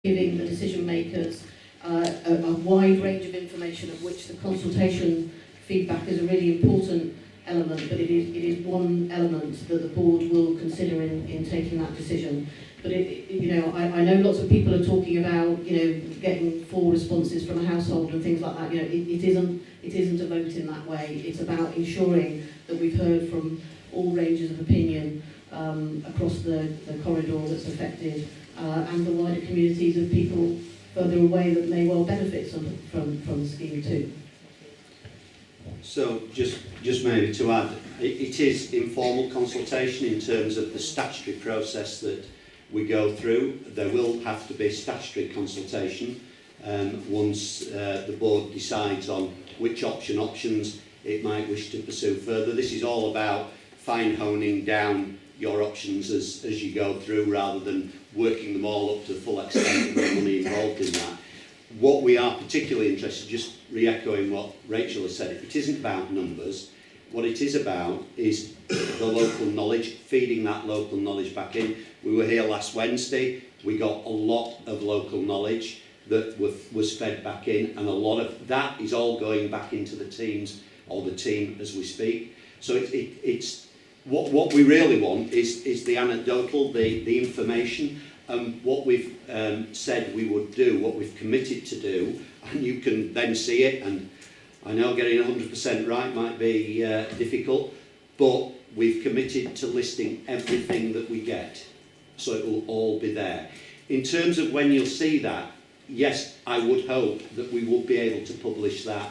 giving the decision makers a wide range of information, of which the consultation feedback is a really important element, but it is one element that the board will consider in taking that decision. But I know lots of people are talking about getting full responses from a household and things like that. It isn't a vote in that way. It's about ensuring that we've heard from all ranges of opinion across the corridor that's affected, and the wider communities of people further away that may well benefit from the scheme too. So just maybe to add, it is informal consultation in terms of the statutory process that we go through. There will have to be statutory consultation once the board decides on which options it might wish to pursue further. This is all about fine-honing down your options as you go through, rather than working them all up to the full extent of the money involved in that. What we are particularly interested, just re-echoing what Rachel has said, it isn't about numbers. What it is about is the local knowledge, feeding that local knowledge back in. We were here last Wednesday, we got a lot of local knowledge that was fed back in, and a lot of that is all going back into the teams, or the team as we speak. So it's what we really want is the anecdotal, the information, and what we've said we would do, what we've committed to do, and you can then see it. And I know getting 100% right might be difficult, but we've committed to listing everything that we get, so it will all be there. In terms of when you'll see that, yes, I would hope that we would be able to publish that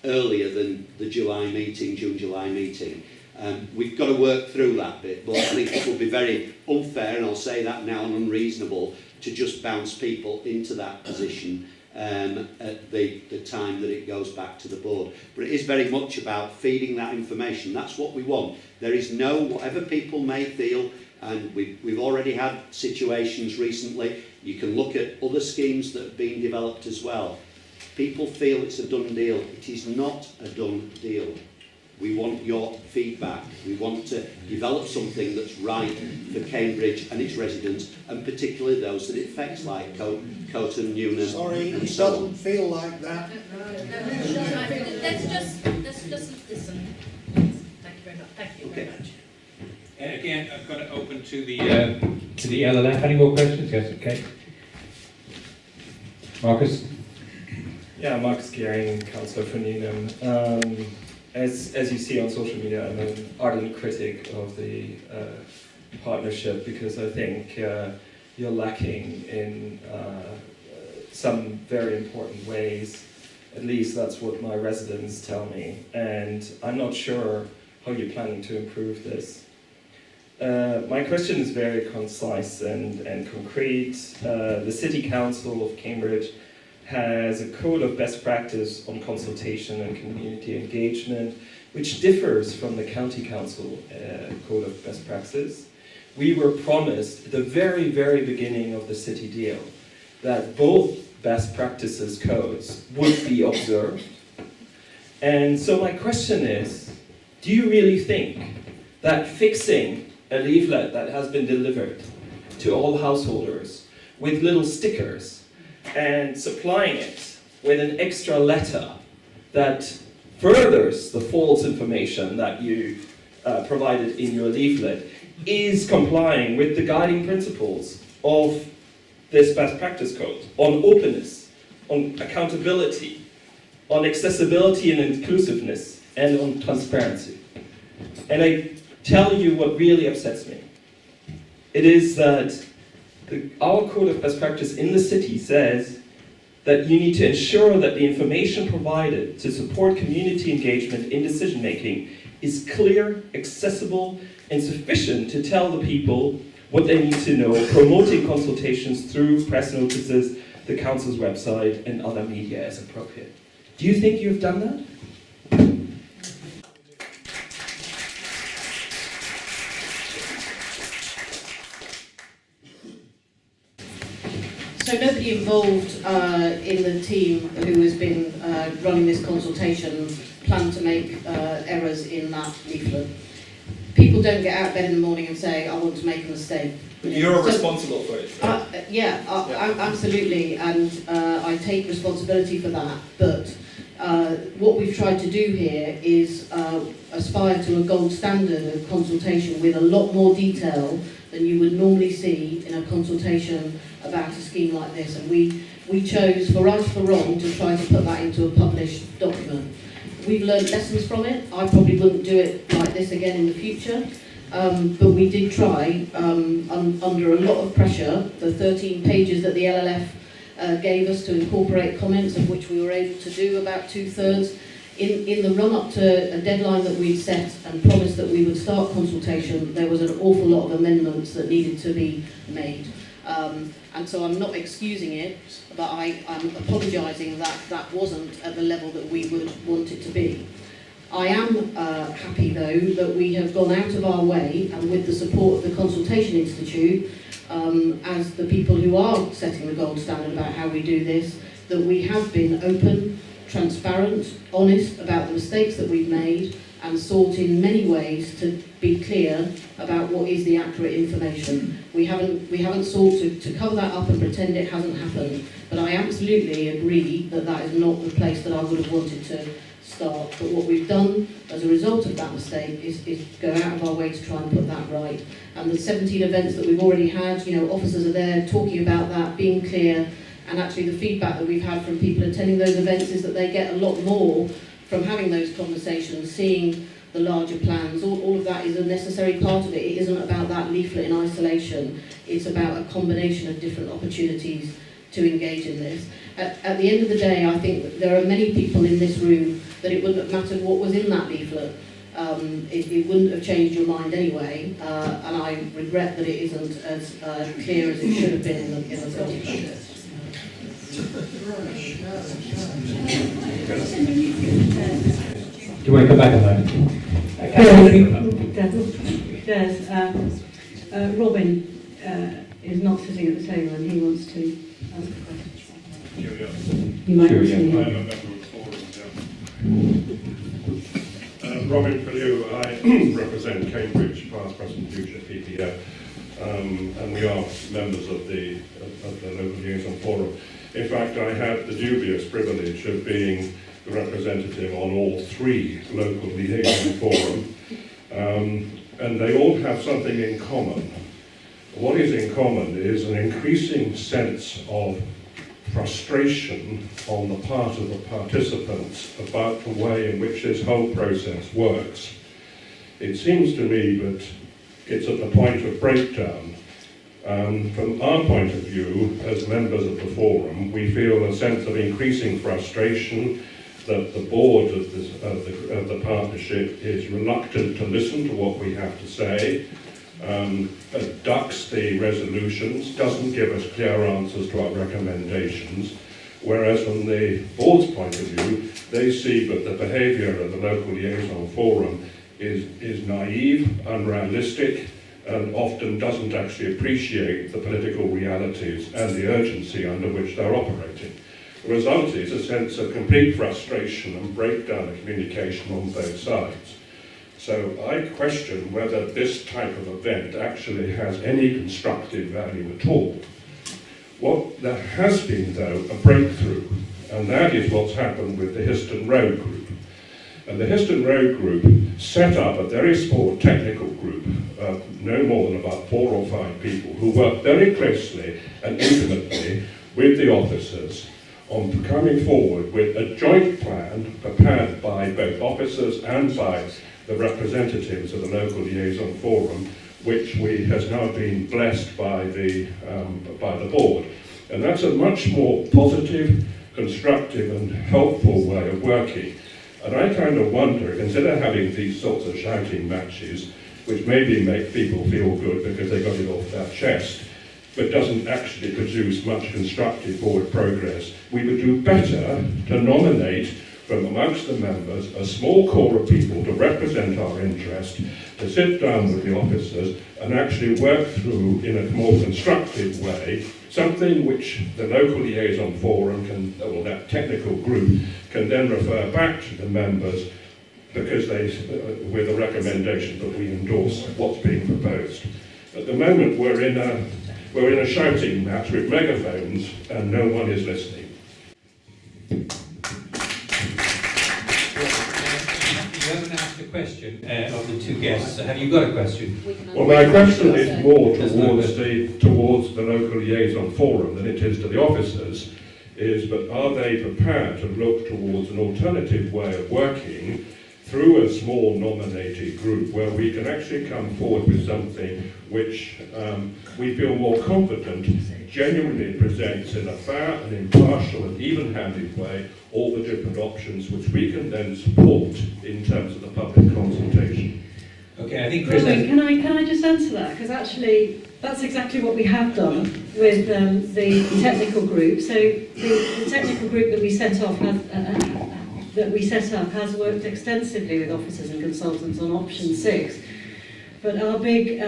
earlier than the June-July meeting. We've got to work through that bit, but I think it would be very unfair, and I'll say that now, and unreasonable to just bounce people into that position at the time that it goes back to the board. But it is very much about feeding that information. That's what we want. There is no, whatever people may feel, and we've already had situations recently, you can look at other schemes that have been developed as well. People feel it's a done deal. It is not a done deal. We want your feedback. We want to develop something that's right for Cambridge and its residents, and particularly those that it affects, like Coton, Newnham. Sorry, and it so on. doesn't feel like that. Let's just listen. Thank you very much. Thank you very much. And again, I've got it open to the LLF. Any more questions? Yes. Okay. Marcus. Yeah, Marcus Gearing, councillor for Newnham. As you see on social media, I'm an ardent critic of the partnership, because I think you're lacking in some very important ways. At least that's what my residents tell me, and I'm not sure how you're planning to improve this. My question is very concise and concrete. The City Council of Cambridge has a code of best practice on consultation and community engagement, which differs from the County Council code of best practice. We were promised at the very, very beginning of the city deal that both best practices codes would be observed. And so my question is, do you really think that fixing a leaflet that has been delivered to all householders with little stickers and supplying it with an extra letter that furthers the false information that you provided in your leaflet is complying with the guiding principles of this best practice code on openness, on accountability, on accessibility and inclusiveness, and on transparency? And I tell you what really upsets me. It is that our code of best practice in the city says that you need to ensure that the information provided to support community engagement in decision making is clear, accessible, and sufficient to tell the people what they need to know, promoting consultations through press notices, the council's website, and other media as appropriate. Do you think you've done that? So nobody involved in the team who has been running this consultation planned to make errors in that leaflet. People people don't get out of bed in the morning and say, I want to make a mistake. You're responsible for it. Absolutely, and I take responsibility for that, but what we've tried to do here is aspire to a gold standard of consultation with a lot more detail than you would normally see in a consultation about a scheme like this, and we chose, for right or for wrong, to try to put that into a published document. We've learned lessons from it. I probably wouldn't do it like this again in the future, but we did try, under a lot of pressure, the 13 pages that the LLF gave us to incorporate comments, of which we were able to do about 2/3. In the run-up to a deadline that we'd set and promised that we would start consultation, there was an awful lot of amendments that needed to be made. And so I'm not excusing it, but I'm apologising that that wasn't at the level that we would want it to be. I am happy, though, that we have gone out of our way, and with the support of the Consultation Institute, as the people who are setting the gold standard about how we do this, that we have been open, transparent, honest about the mistakes that we've made, and sought in many ways to be clear about what is the accurate information. We haven't sought to cover that up and pretend it hasn't happened, but I absolutely agree that that is not the place that I would have wanted to start. But what we've done as a result of that mistake is go out of our way to try and put that right. And the 17 events that we've already had, officers are there talking about that, being clear, and actually the feedback that we've had from people attending those events is that they get a lot more from having those conversations, seeing the larger plans. All of that is a necessary part of it. It isn't about that leaflet in isolation. It's about a combination of different opportunities to engage in this. At the end of the day, I think that there are many people in this room that it wouldn't have mattered what was in that leaflet. It wouldn't have changed your mind anyway, and I regret that it isn't as clear as it should have been in the first place. Do you want to come back on that? Yes. Robin is not sitting at the table and he wants to ask a question. You might want to see him. I am a member of the forum, yeah. Robin Pellew, I represent Cambridge, past, present, future PPF, and we are members of the local liaison forum. In fact, I had the dubious privilege of being the representative on all 3 local liaison forum, and they all have something in common. What is in common is an increasing sense of frustration on the part of the participants about the way in which this whole process works. It seems to me that it's at the point of breakdown. From our point of view, as members of the forum, we feel a sense of increasing frustration that the board of the partnership is reluctant to listen to what we have to say, ducks the resolutions, doesn't give us clear answers to our recommendations, whereas from the board's point of view, they see that the behaviour of the local liaison forum is naive, unrealistic, and often doesn't actually appreciate the political realities and the urgency under which they're operating. The result is a sense of complete frustration and breakdown of communication on both sides. So I question whether this type of event actually has any constructive value at all. There has been, though, a breakthrough, and that is what's happened with the Histon Road Group. And the Histon Road Group set up a very small technical group, no more than about 4 or 5 people, who worked very closely and intimately with the officers on coming forward with a joint plan prepared by both officers and by the representatives of the local liaison forum, which has now been blessed by the board. And that's a much more positive, constructive and helpful way of working. And I kind of wonder, instead of having these sorts of shouting matches, which maybe make people feel good because they got it off their chest, but doesn't actually produce much constructive forward progress, we would do better to nominate from amongst the members a small core of people to represent our interest, to sit down with the officers and actually work through in a more constructive way something which the local liaison forum or that technical group can then refer back to the members because with a recommendation that we endorse what's being proposed. At the moment, we're in a shouting match with megaphones, and no one is listening. You haven't asked a question of the two guests. So have you got a question? Well, my question is more towards the local liaison forum than it is to the officers, but are they prepared to look towards an alternative way of working through a small nominated group where we can actually come forward with something which we feel more confident genuinely presents in a fair and impartial and even-handed way all the different options which we can then support in terms of the public consultation. Okay, I think Chris. Robin, can I just answer that? Because actually, that's exactly what we have done with the technical group. So the technical group that we set up has worked extensively with officers and consultants on option 6. But our big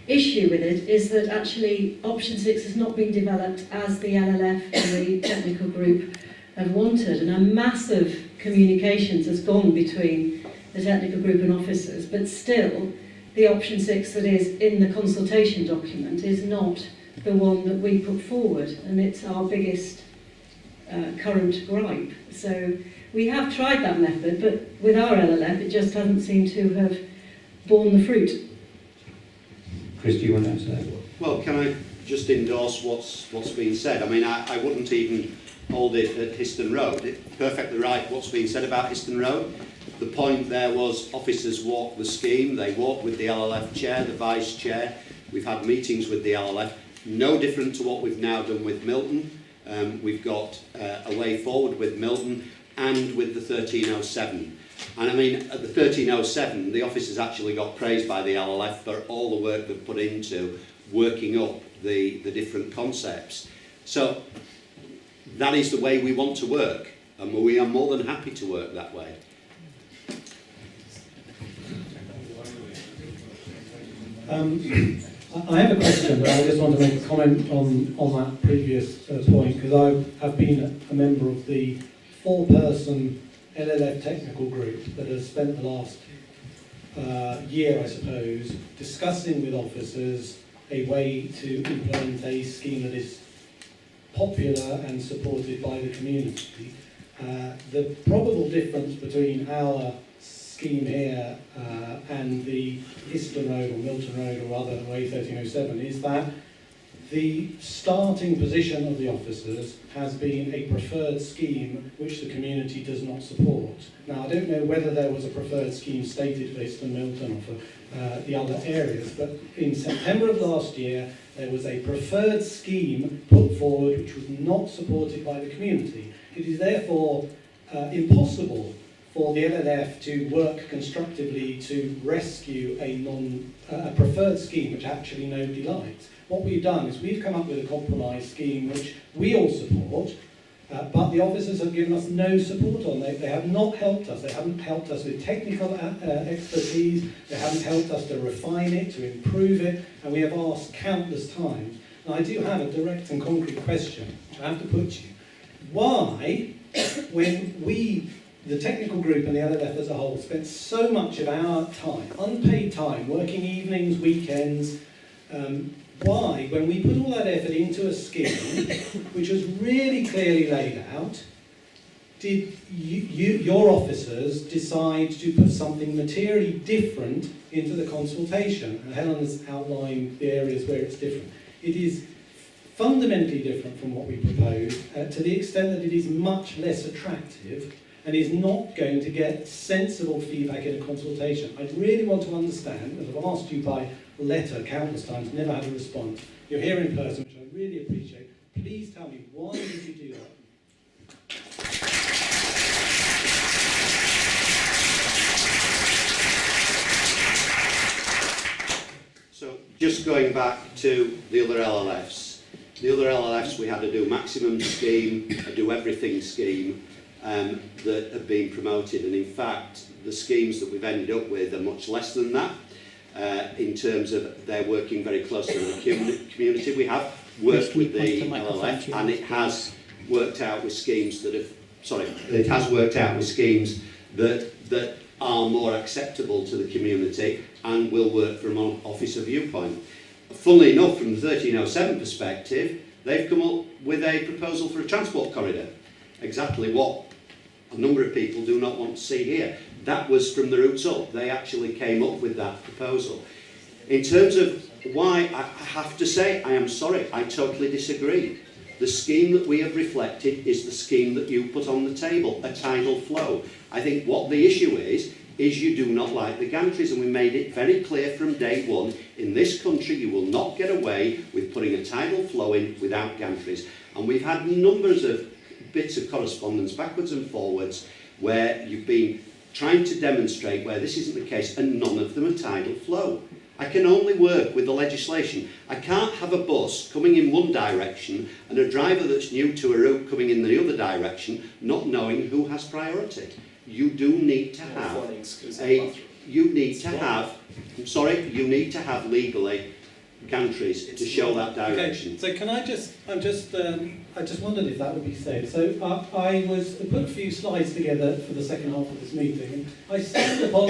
issue with it is that actually option 6 has not been developed as the LLF and the technical group have wanted, and a massive communications has gone between the technical group and officers, but still the option 6 that is in the consultation document is not the one that we put forward, and it's our biggest current gripe. So we have tried that method, but with our LLF it just hasn't seemed to have borne the fruit. Chris, do you want to answer that? Well, can I just endorse what's been said? I mean, I wouldn't even hold it at Histon Road. It's perfectly right what's been said about Histon Road. The point there was officers walk the scheme, they walk with the LLF chair, the vice chair. We've had meetings with the LLF, no different to what we've now done with Milton. We've got a way forward with Milton and with the 1307. And I mean, at the 1307, the officers actually got praised by the LLF for all the work they've put into working up the different concepts. So that is the way we want to work, and we are more than happy to work that way. I have a question, but I just want to make a comment on that previous point, because I have been a member of the 4-person LLF technical group that has spent the last year, I suppose, discussing with officers a way to implement a scheme that is popular and supported by the community. The probable difference between our scheme here and the Histon Road or Milton Road or other way 1307 is that the starting position of the officers has been a preferred scheme which the community does not support. Now, I don't know whether there was a preferred scheme stated for Histon, Milton or for the other areas, but in September of last year there was a preferred scheme put forward which was not supported by the community. It is therefore impossible for the LLF to work constructively to rescue a preferred scheme which actually nobody likes. What we've done is we've come up with a compromise scheme which we all support, but the officers have given us no support on it. They have not helped us. They haven't helped us with technical expertise. They haven't helped us to refine it, to improve it, and we have asked countless times. And I do have a direct and concrete question which I have to put to you. Why, when we, the technical group and the LLF as a whole, spent so much of our time, unpaid time, working evenings, weekends, why, when we put all that effort into a scheme, which was really clearly laid out, did your officers decide to put something materially different into the consultation? And Helen has outlined the areas where it's different. It is fundamentally different from what we proposed, to the extent that it is much less attractive and is not going to get sensible feedback in a consultation. I really want to understand, as I've asked you by letter countless times, never had a response. You're here in person, which I really appreciate. Please tell me, why did you do that? So just going back to the other LLFs. The other LLFs we had to do maximum scheme, a do everything scheme that have been promoted, and in fact the schemes that we've ended up with are much less than that. In terms of they're working very closely with the community. We have worked with the LLF, and it has worked out with schemes that have, it has worked out with schemes that are more acceptable to the community and will work from an officer viewpoint. Funnily enough, from the 1307 perspective, they've come up with a proposal for a transport corridor. Exactly what a number of people do not want to see here. That was from the roots up. They actually came up with that proposal. In terms of why, I have to say, I am sorry, I totally disagree. The scheme that we have reflected is the scheme that you put on the table, a tidal flow. I think what the issue is you do not like the gantries, and we made it very clear from day one, in this country you will not get away with putting a tidal flow in without gantries. And we've had numbers of bits of correspondence backwards and forwards where you've been trying to demonstrate where this isn't the case, and none of them are tidal flow. I can only work with the legislation. I can't have a bus coming in one direction and a driver that's new to a route coming in the other direction, not knowing who has priority. You do need to have you need to have legally gantries to show that direction. Okay, so can I just, I just wondered if that would be said. So I put a few slides together for the second half of this meeting, and I stumbled upon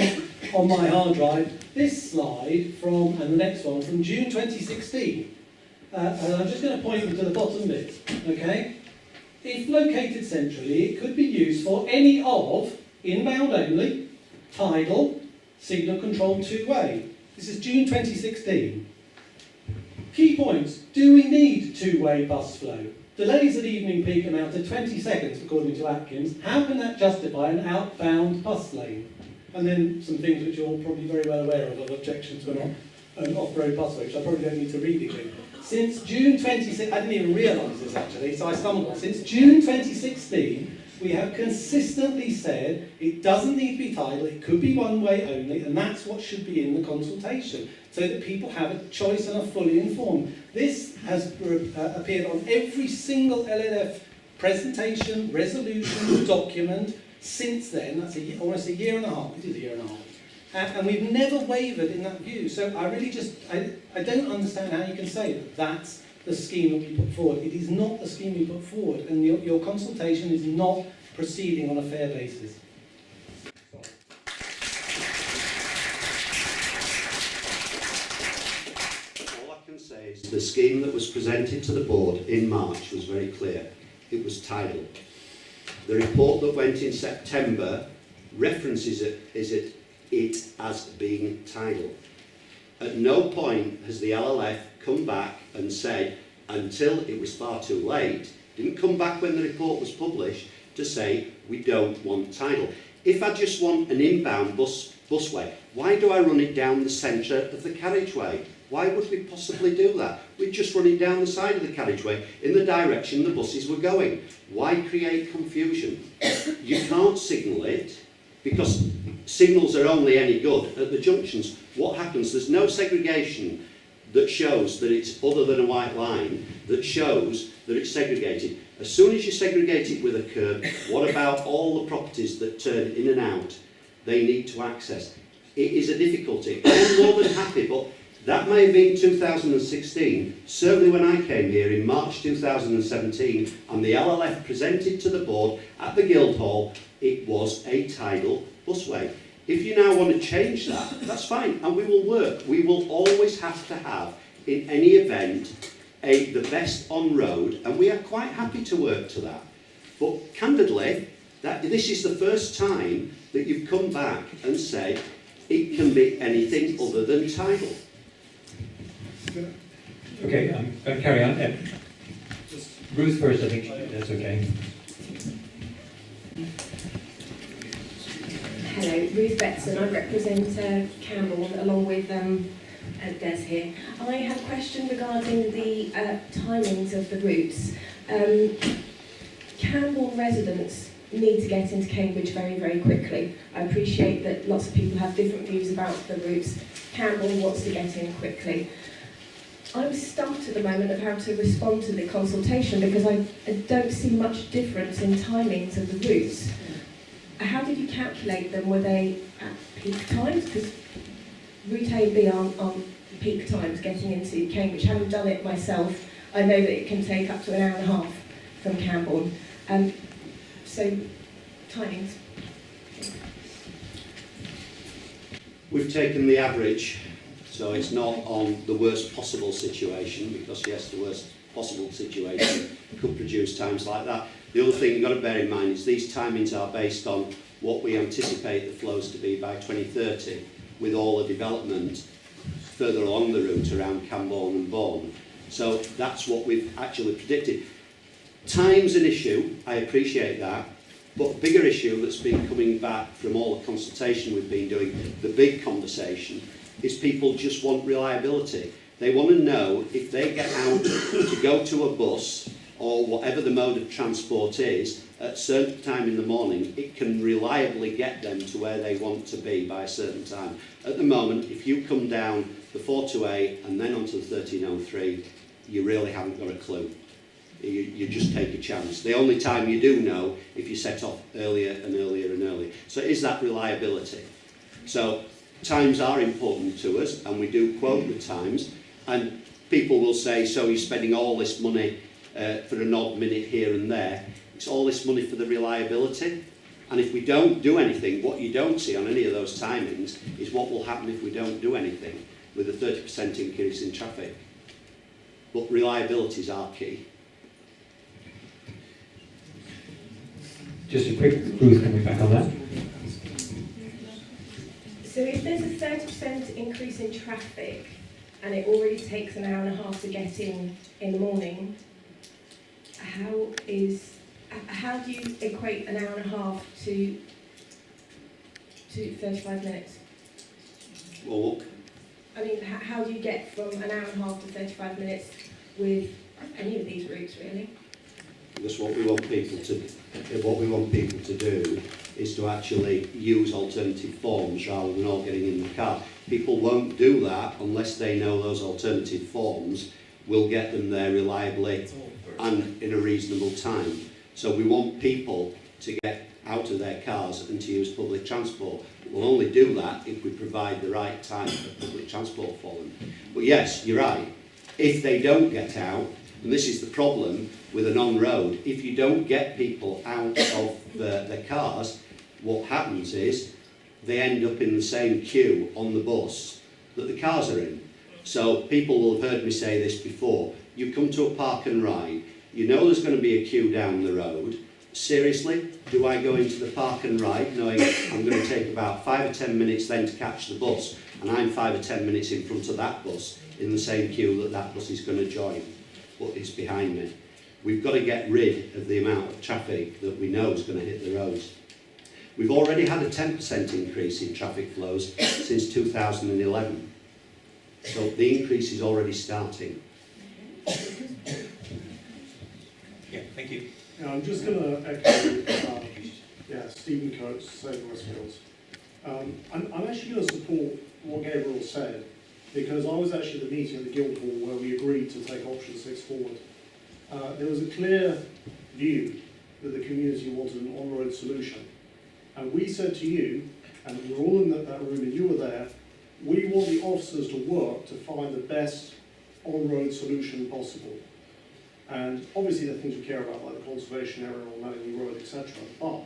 on my hard drive this slide and the next one from June 2016. And I'm just going to point you to the bottom bit, okay? If located centrally, it could be used for any of inbound only, tidal, signal controlled two-way. This is June 2016. Key points. Do we need two-way bus flow? Delays at evening peak amount to 20 seconds, according to Atkins. How can that justify an outbound bus lane? And then some things which you're all probably very well aware of objections to an off-road busway, which I probably don't need to read again. Since June 2016, I didn't even realise this actually, so I stumbled on. Since June 2016, we have consistently said it doesn't need to be tidal, it could be one way only, and that's what should be in the consultation, so that people have a choice and are fully informed. This has appeared on every single LLF presentation, resolution, document since then. That's almost a year and a half. It is a year and a half. And we've never wavered in that view. So I really just, I don't understand how you can say that that's the scheme that we put forward. It is not the scheme we put forward, and your consultation is not proceeding on a fair basis. All I can say is the scheme that was presented to the board in March was very clear. It was tidal. The report that went in September references it as being tidal. At no point has the LLF come back and said, until it was far too late, didn't come back when the report was published to say we don't want tidal. If I just want an inbound busway, why do I run it down the centre of the carriageway? Why would we possibly do that? We'd just run it down the side of the carriageway in the direction the buses were going. Why create confusion? You can't signal it, because signals are only any good at the junctions. What happens? There's no segregation that shows that it's other than a white line, that shows that it's segregated. As soon as you segregate it with a curb, what about all the properties that turn in and out? They need to access. It is a difficulty. I'm more than happy, but that may have been 2016. Certainly when I came here in March 2017 and the LLF presented to the board at the Guildhall, it was a tidal busway. If you now want to change that, that's fine, and we will work. We will always have to have, in any event, the best on road, and we are quite happy to work to that. But candidly, this is the first time that you've come back and said it can be anything other than tidal. Okay, I'm going to carry on. Ruth first, I think that's okay. Hello, Ruth Betson. I represent Cambourne along with Des here. I have a question regarding the timings of the routes. Cambourne residents need to get into Cambridge very, very quickly. I appreciate that lots of people have different views about the routes. Cambourne wants to get in quickly. I'm stumped at the moment of how to respond to the consultation because I don't see much difference in timings of the routes. How did you calculate them? Were they at peak times? Because route A and B aren't on peak times getting into Cambridge. Having done it myself, I know that it can take up to an hour and a half from Cambourne. So, timings. We've taken the average, so it's not on the worst possible situation, because yes, the worst possible situation could produce times like that. The other thing you've got to bear in mind is these timings are based on what we anticipate the flows to be by 2030, with all the development further along the route around Cambourne and Bourne. So that's what we've actually predicted. Time's an issue, I appreciate that, but a bigger issue that's been coming back from all the consultation we've been doing, the big conversation, is people just want reliability. They want to know if they get out to go to a bus or whatever the mode of transport is, at a certain time in the morning, it can reliably get them to where they want to be by a certain time. At the moment, if you come down the 428 and then onto the 1303, you really haven't got a clue. You just take a chance. The only time you do know if you set off earlier and earlier and earlier. So is that reliability? So times are important to us, and we do quote the times, and people will say, so you're spending all this money for an odd minute here and there. It's all this money for the reliability. And if we don't do anything, what you don't see on any of those timings is what will happen if we don't do anything with a 30% increase in traffic. But reliability is our key. Just a quick, Ruth, coming back on that. So if there's a 30% increase in traffic and it already takes an hour and a half to get in the morning, how do you equate an hour and a half to 35 minutes? Well, I mean, how do you get from an hour and a half to 35 minutes with any of these routes, really? because what we want people to do is to actually use alternative forms rather than all getting in the car. People won't do that unless they know those alternative forms will get them there reliably and in a reasonable time. So we want people to get out of their cars and to use public transport. We'll only do that if we provide the right type of public transport for them. But yes, you're right. If they don't get out, and this is the problem with an on-road, if you don't get people out of their cars, what happens is they end up in the same queue on the bus that the cars are in. So people will have heard me say this before. You come to a park and ride, you know there's going to be a queue down the road. Seriously, do I go into the park and ride knowing I'm going to take about 5 or 10 minutes then to catch the bus, and I'm 5 or 10 minutes in front of that bus in the same queue that bus is going to join, but it's behind me? We've got to get rid of the amount of traffic that we know is going to hit the roads. We've already had a 10% increase in traffic flows since 2011. So the increase is already starting. Yeah, thank you. Yeah, I'm just going to echo Stephen Coates, Save Westfields. I'm actually going to support what Gabriel said, because I was actually at the meeting at the Guildhall where we agreed to take option 6 forward. There was a clear view that the community wanted an on-road solution. And we said to you, and we were all in that room and you were there, we want the officers to work to find the best on-road solution possible. And obviously there are things we care about, like the conservation area or Manning Road, etc. But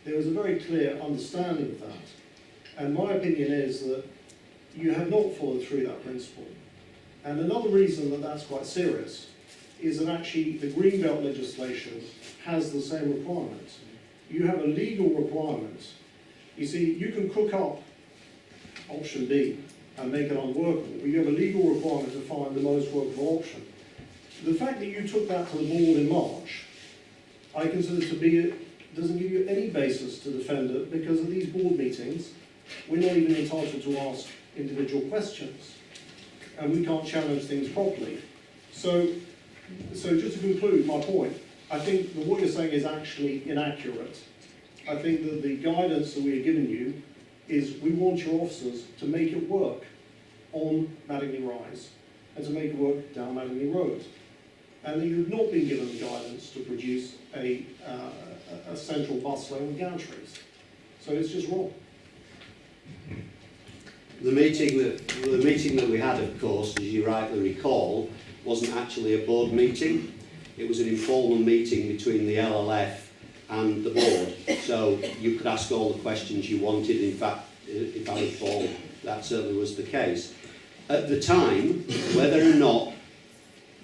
there was a very clear understanding of that. And my opinion is that you have not followed through that principle. And another reason that that's quite serious is that actually the Greenbelt legislation has the same requirements. You have a legal requirement. You see, you can cook up option B and make it unworkable, but you have a legal requirement to find the most workable option. The fact that you took that to the board in March, I consider to be, doesn't give you any basis to defend it, because at these board meetings, we're not even entitled to ask individual questions, and we can't challenge things properly. So just to conclude my point, I think that what you're saying is actually inaccurate. I think that the guidance that we are giving you is we want your officers to make it work on Madingley Rise and to make it work down Madingley Road. And that you have not been given the guidance to produce a central bus lane with gantries. So it's just wrong. The meeting that we had, of course, as you rightly recall, wasn't actually a board meeting. It was an informal meeting between the LLF and the board. So you could ask all the questions you wanted. In fact, if I recall, that certainly was the case. At the time, whether or not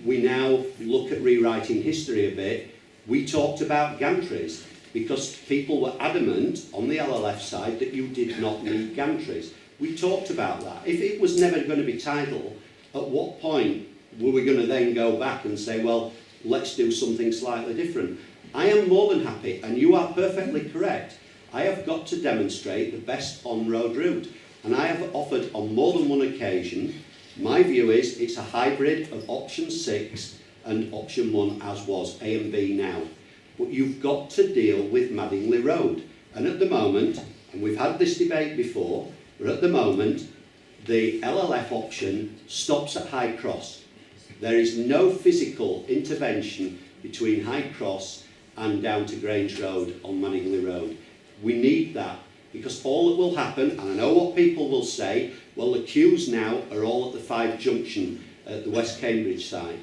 we now look at rewriting history a bit, we talked about gantries because people were adamant on the LLF side that you did not need gantries. We talked about that. If it was never going to be tidal, at what point were we going to then go back and say, well, let's do something slightly different? I am more than happy, and you are perfectly correct. I have got to demonstrate the best on-road route, and I have offered on more than one occasion. My view is it's a hybrid of option 6 and option 1 as was, A and B now. But you've got to deal with Madingley Road. And at the moment, and we've had this debate before, but at the moment, the LLF option stops at High Cross. There is no physical intervention between High Cross and down to Grange Road on Madingley Road. We need that, because all that will happen, and I know what people will say, well, the queues now are all at the 5 junction at the West Cambridge side.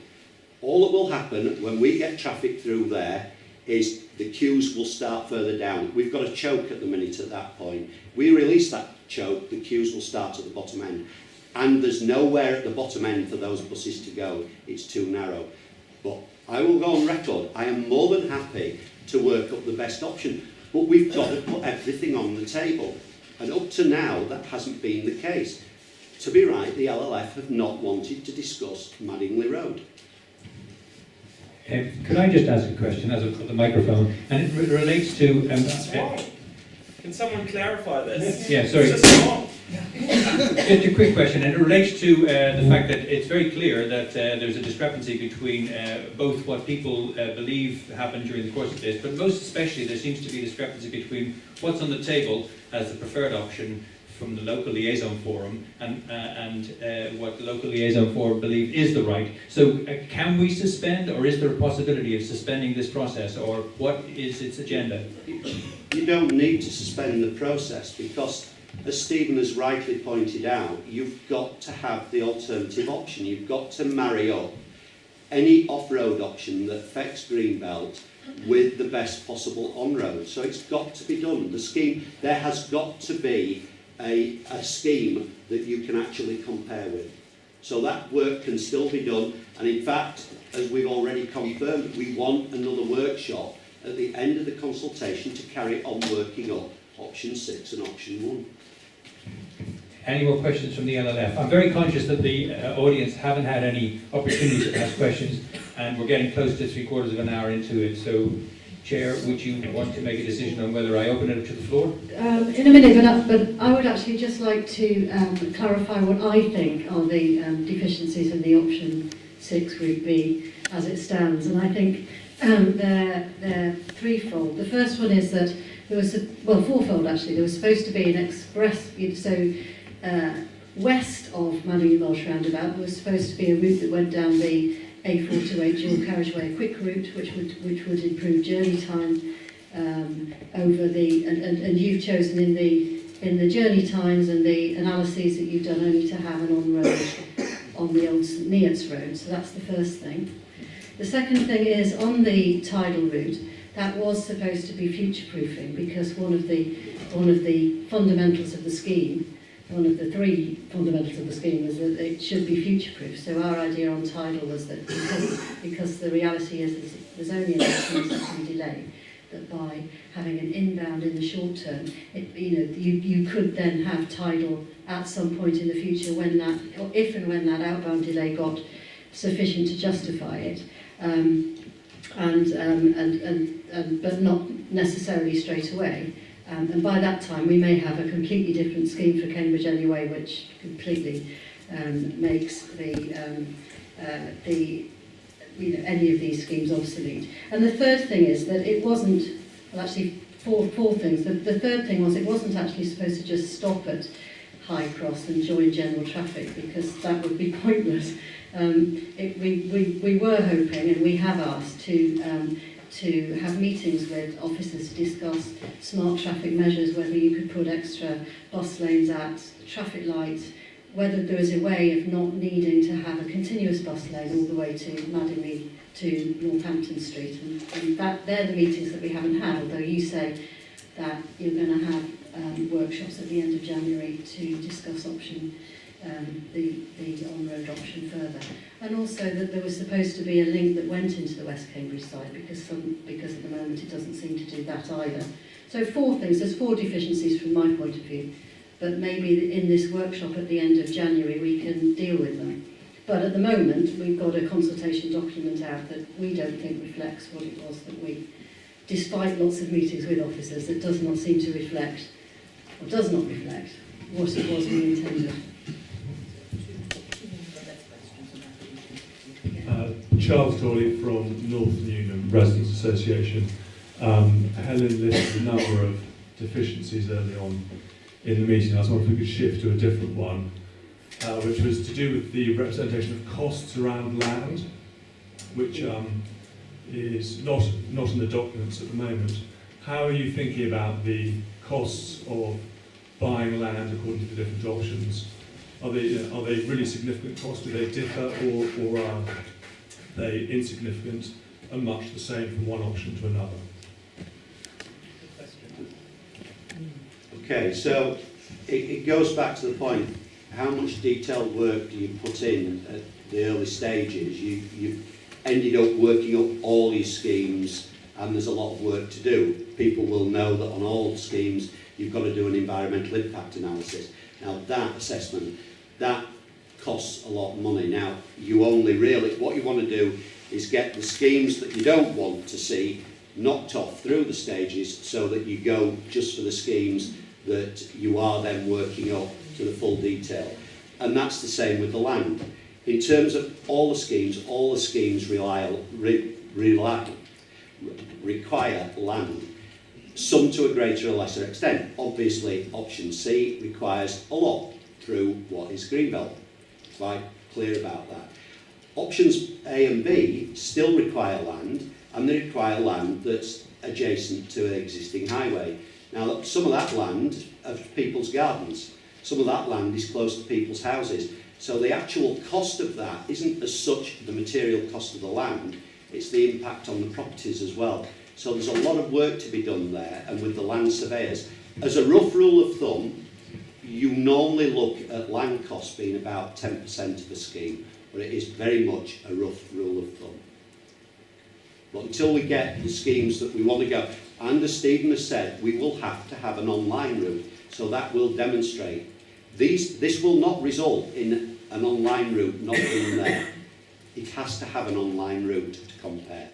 All that will happen when we get traffic through there is the queues will start further down. We've got a choke at the minute at that point. We release that choke, the queues will start at the bottom end. And there's nowhere at the bottom end for those buses to go. It's too narrow. But I will go on record. I am more than happy to work up the best option. But we've got to put everything on the table. And up to now, that hasn't been the case. To be right, the LLF have not wanted to discuss Madingley Road. Could I just ask a question as I've got the microphone? And it relates to... That's wrong. Can someone clarify this? Yeah, sorry. It's just wrong. Just a quick question, and it relates to the fact that it's very clear that there's a discrepancy between both what people believe happened during the course of this, but most especially there seems to be a discrepancy between what's on the table as the preferred option from the local liaison forum and what the local liaison forum believe is the right. So can we suspend, or is there a possibility of suspending this process, or what is its agenda? You don't need to suspend the process because, as Stephen has rightly pointed out, you've got to have the alternative option. You've got to marry up any off-road option that affects Greenbelt with the best possible on-road. So it's got to be done. The scheme, there has got to be a scheme that you can actually compare with. So that work can still be done. And in fact, as we've already confirmed, we want another workshop at the end of the consultation to carry on working up option 6 and option 1. Any more questions from the LLF? I'm very conscious that the audience haven't had any opportunity to ask questions, and we're getting close to 3/4 of an hour into it. So, Chair, would you want to make a decision on whether I open it up to the floor? In a minute, but I would actually just like to clarify what I think are the deficiencies in the option 6 Route B as it stands. And I think they're threefold. The first one is that there was, fourfold actually. There was supposed to be an express, west of Madingley Welsh roundabout, there was supposed to be a route that went down the A428 dual carriageway, a quick route, which would improve journey time over the, and you've chosen in the journey times and the analyses that you've done only to have an on-road on the old St Neots road. So that's the first thing. The second thing is on the tidal route, that was supposed to be future-proofing because one of the fundamentals of the scheme, one of the 3 fundamentals of the scheme was that it should be future-proof. So our idea on tidal was that because the reality is there's only an 18-second delay, that by having an inbound in the short term, you could then have tidal at some point in the future when that, or if and when that outbound delay got sufficient to justify it. But not necessarily straight away. And by that time, we may have a completely different scheme for Cambridge anyway, which completely makes any of these schemes obsolete. And the third thing is that it wasn't, well actually four things. The third thing was it wasn't actually supposed to just stop at High Cross and join general traffic because that would be pointless. We were hoping, and we have asked to have meetings with officers to discuss smart traffic measures, whether you could put extra bus lanes at traffic lights, whether there is a way of not needing to have a continuous bus lane all the way to Madingley to Northampton Street. And that they're the meetings that we haven't had, although you say that you're going to have workshops at the end of January to discuss option, the on-road option further. And also that there was supposed to be a link that went into the West Cambridge site, because at the moment it doesn't seem to do that either. So 4 things, there's 4 deficiencies from my point of view, but maybe in this workshop at the end of January we can deal with them. But at the moment we've got a consultation document out that we don't think reflects what it was that we, despite lots of meetings with officers, that does not seem to reflect, or does not reflect, what it was we intended. Charles Corley from North Newham Residents Association. Helen listed a number of deficiencies early on in the meeting. I was wondering if we could shift to a different one, which was to do with the representation of costs around land, which is not in the documents at the moment. How are you thinking about the costs of buying land according to the different options? Are they really significant costs? Do they differ, or are they insignificant and much the same from one option to another? Okay, so it goes back to the point, how much detailed work do you put in at the early stages? You've ended up working up all your schemes, and there's a lot of work to do. People will know that on all schemes you've got to do an environmental impact analysis. Now that assessment, that costs a lot of money. Now you only really, what you want to do is get the schemes that you don't want to see knocked off through the stages, so that you go just for the schemes that you are then working up to the full detail. And that's the same with the land. In terms of all the schemes require land, some to a greater or lesser extent. Obviously, option C requires a lot through what is Greenbelt. Quite clear about that. Options A and B still require land, and they require land that's adjacent to an existing highway. Now, some of that land are people's gardens. Some of that land is close to people's houses. So the actual cost of that isn't as such the material cost of the land, it's the impact on the properties as well. So there's a lot of work to be done there, and with the land surveyors. As a rough rule of thumb, you normally look at land costs being about 10% of a scheme, but it is very much a rough rule of thumb. But until we get the schemes that we want to go, and as Stephen has said, we will have to have an online route, so that will demonstrate. This will not result in an online route not being there. It has to have an online route to compare.